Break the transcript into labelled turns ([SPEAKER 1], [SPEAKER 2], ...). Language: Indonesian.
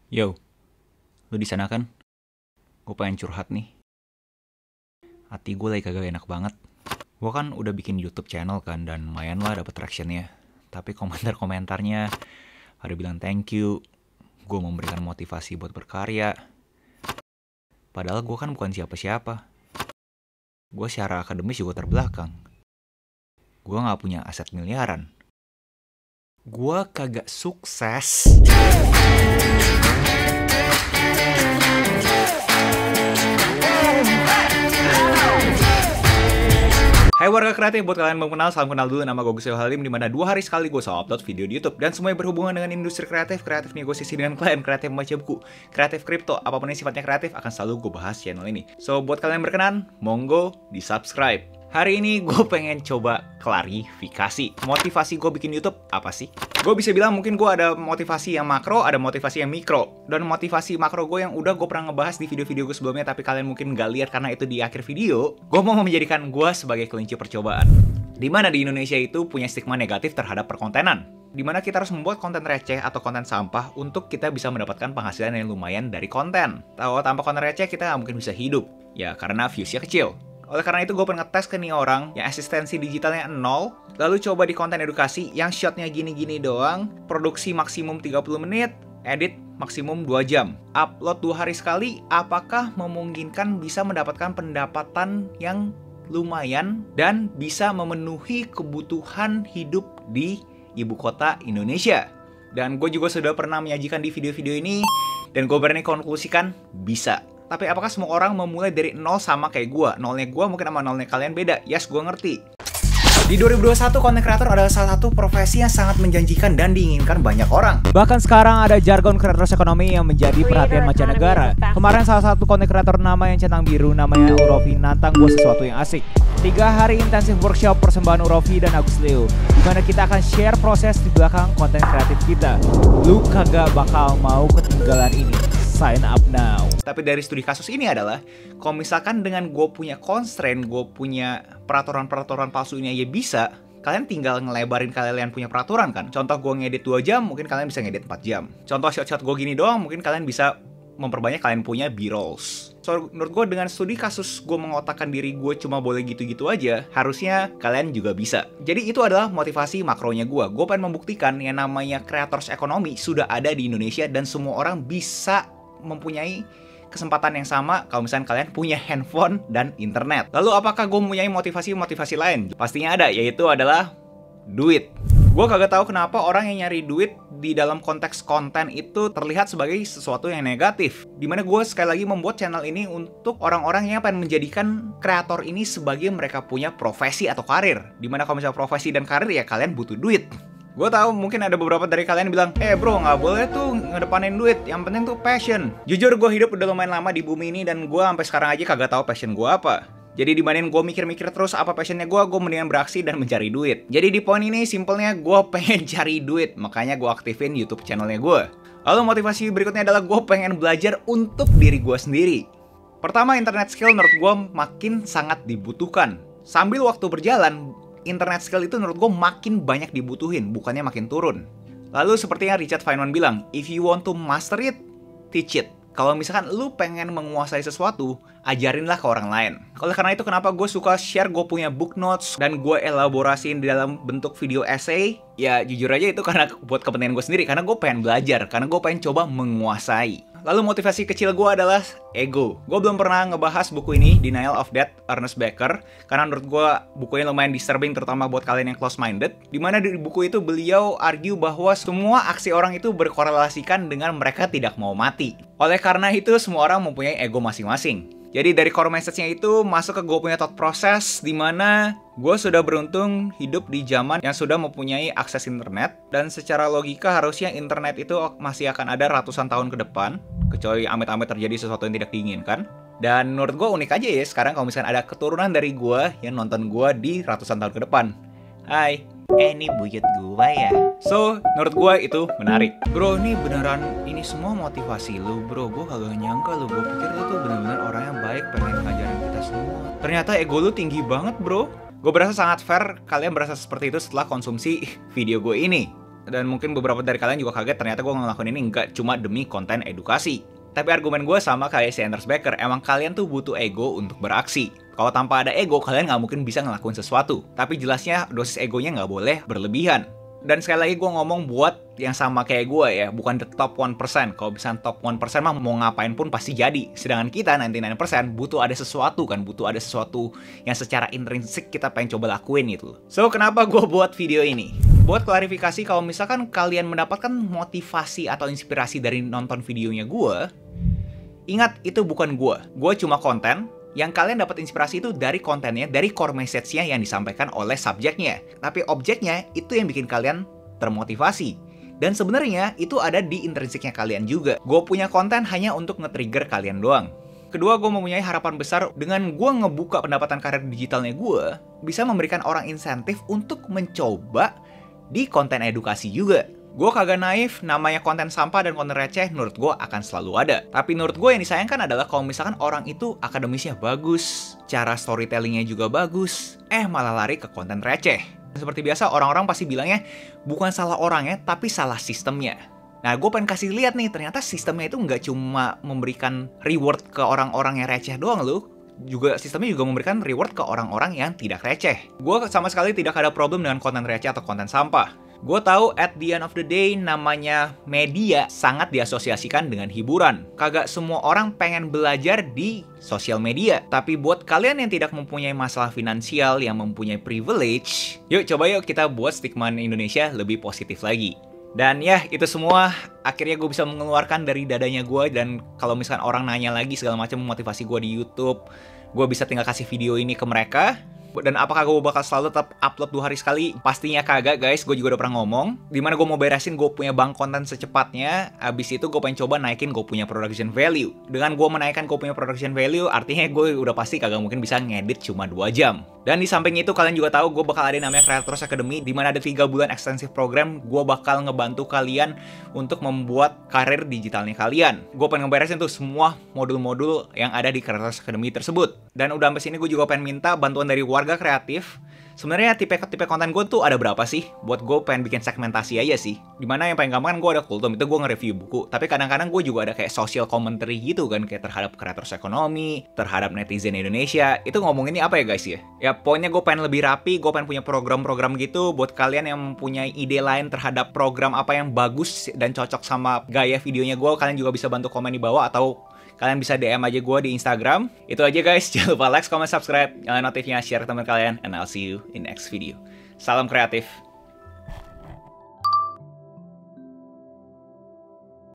[SPEAKER 1] Yo, lu di sana kan? Gue pengen curhat nih. Hati gue lagi kagak enak banget. Gue kan udah bikin YouTube channel kan, dan lumayan lah dapet tractionnya. Tapi komentar-komentarnya ada bilang thank you, gue memberikan motivasi buat berkarya. Padahal gue kan bukan siapa-siapa. Gue secara akademis juga terbelakang. Gue gak punya aset miliaran. Gue kagak sukses. Hai warga kreatif, buat kalian yang belum kenal, salam kenal dulu, nama gue Gus Halim, dimana 2 hari sekali gue selalu upload video di YouTube. Dan semuanya berhubungan dengan industri kreatif negosiasi dengan klien, kreatif membaca buku, kreatif kripto, apapun yang sifatnya kreatif akan selalu gue bahas channel ini. So, buat kalian yang berkenan, monggo di subscribe. Hari ini gue pengen coba klarifikasi. Motivasi gue bikin YouTube apa sih? Gue bisa bilang mungkin gue ada motivasi yang makro, ada motivasi yang mikro. Dan motivasi makro gue yang udah gue pernah ngebahas di video-video gue sebelumnya, tapi kalian mungkin nggak lihat karena itu di akhir video. Gue mau menjadikan gue sebagai kelinci percobaan. Dimana di Indonesia itu punya stigma negatif terhadap perkontenan. Dimana kita harus membuat konten receh atau konten sampah untuk kita bisa mendapatkan penghasilan yang lumayan dari konten. Tahu tanpa konten receh kita nggak mungkin bisa hidup. Ya karena viewsnya kecil. Oleh karena itu gue pengen ngetes ke nih orang yang asistensi digitalnya 0, lalu coba di konten edukasi yang shotnya gini-gini doang, produksi maksimum 30 menit, edit maksimum 2 jam, upload 2 hari sekali, apakah memungkinkan bisa mendapatkan pendapatan yang lumayan dan bisa memenuhi kebutuhan hidup di ibu kota Indonesia. Dan gue juga sudah pernah menyajikan di video-video ini, dan gue berani konklusikan bisa. Tapi apakah semua orang memulai dari 0 sama kayak gue? Nolnya gue mungkin sama nolnya kalian beda. Yes, gue ngerti. Di 2021, content creator adalah salah satu profesi yang sangat menjanjikan dan diinginkan banyak orang. Bahkan sekarang ada jargon creators ekonomi yang menjadi perhatian mancanegara. Kemarin salah satu content creator nama yang centang biru, namanya Urofi, nantang gue sesuatu yang asik. 3 hari intensif workshop persembahan Urofi dan Agus Leo, dimana kita akan share proses di belakang konten kreatif kita. Lu kagak bakal mau ketinggalan ini. Sign up now. Tapi dari studi kasus ini adalah, kalau misalkan dengan gue punya constraint, gue punya peraturan-peraturan palsu ini aja bisa, kalian tinggal ngelebarin kalian punya peraturan kan. Contoh gue ngedit 2 jam, mungkin kalian bisa ngedit 4 jam. Contoh shot-shot gue gini doang, mungkin kalian bisa memperbanyak kalian punya B-rolls. So, menurut gue dengan studi kasus gue mengotakkan diri gue cuma boleh gitu-gitu aja, harusnya kalian juga bisa. Jadi itu adalah motivasi makronya gue. Gue pengen membuktikan yang namanya creators ekonomi sudah ada di Indonesia dan semua orang bisa mempunyai kesempatan yang sama kalau misalnya kalian punya handphone dan internet. Lalu apakah gue mempunyai motivasi-motivasi lain? Pastinya ada, yaitu adalah duit. Gue kagak tahu kenapa orang yang nyari duit di dalam konteks konten itu terlihat sebagai sesuatu yang negatif. Dimana gue sekali lagi membuat channel ini untuk orang-orang yang pengen menjadikan kreator ini sebagai mereka punya profesi atau karir. Dimana kalau misalnya profesi dan karir ya kalian butuh duit. Gue tahu mungkin ada beberapa dari kalian bilang, bro nggak boleh tuh ngedepanin duit, yang penting tuh passion. Jujur gue hidup udah lumayan lama di bumi ini dan gue sampai sekarang aja kagak tahu passion gue apa. Jadi dibanding gue mikir-mikir terus apa passionnya gue mendingan beraksi dan mencari duit. Jadi di poin ini simpelnya gue pengen cari duit, makanya gue aktifin YouTube channelnya gue. Lalu motivasi berikutnya adalah gue pengen belajar untuk diri gue sendiri. Pertama, internet skill menurut gue makin sangat dibutuhkan. Sambil waktu berjalan, internet skill itu menurut gue makin banyak dibutuhin, bukannya makin turun. Lalu seperti yang Richard Feynman bilang, if you want to master it, teach it. Kalau misalkan lu pengen menguasai sesuatu, ajarinlah ke orang lain. Oleh karena itu kenapa gue suka share gue punya book notes dan gue elaborasiin di dalam bentuk video essay. Ya jujur aja itu karena buat kepentingan gue sendiri, karena gue pengen belajar, karena gue pengen coba menguasai. Lalu motivasi kecil gue adalah ego. Gue belum pernah ngebahas buku ini, Denial of Death, Ernest Becker. Karena menurut gue bukunya lumayan disturbing, terutama buat kalian yang close-minded. Dimana di buku itu beliau argue bahwa semua aksi orang itu berkorelasikan dengan mereka tidak mau mati. Oleh karena itu semua orang mempunyai ego masing-masing. Jadi dari core message-nya itu masuk ke gue punya thought process, dimana gue sudah beruntung hidup di zaman yang sudah mempunyai akses internet. Dan secara logika harusnya internet itu masih akan ada ratusan tahun ke depan, kecuali amit-amit terjadi sesuatu yang tidak diinginkan. Dan menurut gue unik aja ya sekarang kalau misalnya ada keturunan dari gue yang nonton gue di ratusan tahun ke depan. Hai, ini buyut gue ya. So, menurut gue itu menarik. Bro, ini beneran ini semua motivasi lu, bro. Gue kagak nyangka lu. Gue pikir lu tuh bener-bener orang yang baik, pengen ngajarin kita semua. Ternyata ego lu tinggi banget, bro. Gue berasa sangat fair kalian berasa seperti itu setelah konsumsi video gue ini. Dan mungkin beberapa dari kalian juga kaget ternyata gue ngelakuin ini nggak cuma demi konten edukasi. Tapi argumen gue sama kayak si Anders Becker, emang kalian tuh butuh ego untuk beraksi. Kalau tanpa ada ego, kalian nggak mungkin bisa ngelakuin sesuatu. Tapi jelasnya dosis egonya nggak boleh berlebihan. Dan sekali lagi gue ngomong buat yang sama kayak gue ya, bukan the top 1%. Kalau bisa top 1% mah mau ngapain pun pasti jadi. Sedangkan kita 99% butuh ada sesuatu kan, butuh ada sesuatu yang secara intrinsik kita pengen coba lakuin gitu. So, kenapa gue buat video ini? Buat klarifikasi, kalau misalkan kalian mendapatkan motivasi atau inspirasi dari nonton videonya gue, ingat itu bukan gue. Gue cuma konten. Yang kalian dapat inspirasi itu dari kontennya, dari core message-nya yang disampaikan oleh subjeknya. Tapi objeknya itu yang bikin kalian termotivasi. Dan sebenarnya itu ada di intrinsiknya kalian juga. Gue punya konten hanya untuk nge-trigger kalian doang. Kedua, gue mempunyai harapan besar dengan gue ngebuka pendapatan karir digitalnya gue, bisa memberikan orang insentif untuk mencoba di konten edukasi juga. Gue kagak naif, namanya konten sampah dan konten receh menurut gue akan selalu ada. Tapi menurut gue yang disayangkan adalah kalau misalkan orang itu akademisnya bagus, cara storytellingnya juga bagus, malah lari ke konten receh. Seperti biasa, orang-orang pasti bilangnya bukan salah orangnya, tapi salah sistemnya. Nah, gue pengen kasih lihat nih, ternyata sistemnya itu nggak cuma memberikan reward ke orang-orang yang receh doang loh. Sistemnya juga memberikan reward ke orang-orang yang tidak receh. Gue sama sekali tidak ada problem dengan konten receh atau konten sampah. Gue tahu at the end of the day namanya media sangat diasosiasikan dengan hiburan. Kagak semua orang pengen belajar di sosial media. Tapi buat kalian yang tidak mempunyai masalah finansial, yang mempunyai privilege, yuk kita buat stigma Indonesia lebih positif lagi. Dan ya, itu semua akhirnya gue bisa mengeluarkan dari dadanya gue. Dan kalau misalkan orang nanya lagi segala macam motivasi gue di YouTube, gue bisa tinggal kasih video ini ke mereka. Dan apakah gue bakal selalu tetap upload 2 hari sekali? Pastinya kagak guys, gue juga udah pernah ngomong dimana gue mau beresin gue punya bank konten secepatnya. Abis itu gue pengen coba naikin gue punya production value. Dengan gue menaikkan gue punya production value, artinya gue udah pasti kagak mungkin bisa ngedit cuma 2 jam. Dan di samping itu kalian juga tahu gue bakal ada namanya Creators Academy, dimana ada 3 bulan extensive program. Gue bakal ngebantu kalian untuk membuat karir digitalnya kalian. Gue pengen ngeberesin tuh semua modul-modul yang ada di Creators Academy tersebut. Dan udah sampai sini gue juga pengen minta bantuan dari warga kreatif. Sebenarnya tipe konten gue tuh ada berapa sih? Buat gue pengen bikin segmentasi aja sih. Dimana yang paling gampang kan gue ada Kultum, itu gue nge-review buku. Tapi kadang-kadang gue juga ada kayak social commentary gitu kan, kayak terhadap kreators ekonomi, terhadap netizen Indonesia. Itu ngomonginnya apa ya guys ya? Ya pokoknya gue pengen lebih rapi, gue pengen punya program-program gitu. Buat kalian yang mempunyai ide lain terhadap program apa yang bagus dan cocok sama gaya videonya gue, kalian juga bisa bantu komen di bawah atau kalian bisa DM aja gue di Instagram. Itu aja guys, jangan lupa like, comment, subscribe, nyalain notifnya, share ke teman kalian, and I'll see you in next video. Salam kreatif.